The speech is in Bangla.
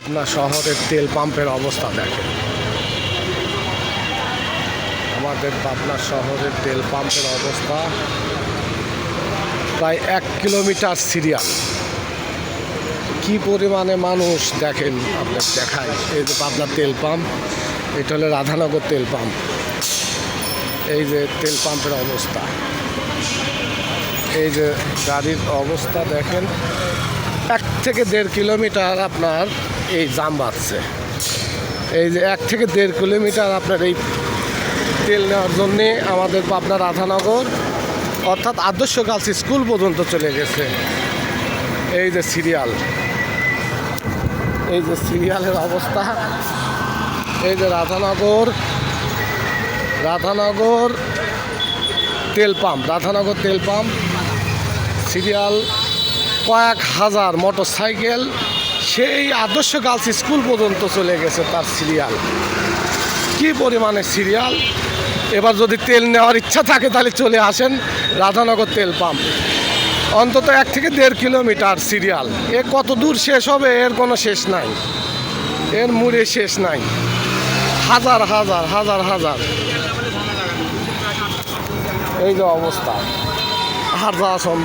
আপনার শহরের তেল পাম্পের অবস্থা দেখেন। আমাদের পাবনা শহরের তেল পাম্পের অবস্থা প্রায় 1 কিলোমিটার সিরিয়াল। কি পরিমাণে মানুষ দেখেন, আপনার দেখায়। এই যে পাবনার তেল পাম্প, এটা হলো রাধানগর তেল পাম্প। এই যে তেল পাম্পের অবস্থা, এই যে গাড়ির অবস্থা দেখেন। 1 থেকে 1.5 কিলোমিটার আপনার এই জাম বাঁধছে। এই যে 1 থেকে 1.5 কিলোমিটার আপনার এই তেল নেওয়ার জন্যে আমাদের পাবনা রাধানগর অর্থাৎ আদর্শ গার্লস স্কুল পর্যন্ত চলে গেছে। এই যে সিরিয়াল, এই যে সিরিয়ালের অবস্থা। এই যে রাধানগর তেল পাম্প, রাধানগর তেল পাম্প সিরিয়াল, কয়েক হাজার মোটর সাইকেল সেই আদর্শ গার্লস স্কুল পর্যন্ত চলে গেছে তার সিরিয়াল। কি পরিমাণে সিরিয়াল! এবার যদি তেল নেওয়ার ইচ্ছা থাকে তাহলে চলে আসেন রাধানগর তেল পাম্প। অন্তত 1 থেকে 1.5 কিলোমিটার সিরিয়াল। এ কত দূর শেষ হবে এর কোনো শেষ নাই, এর মুড়ে শেষ নাই। হাজার হাজার হাজার হাজার এই যে অবস্থা, আর যাওয়া সম্ভব।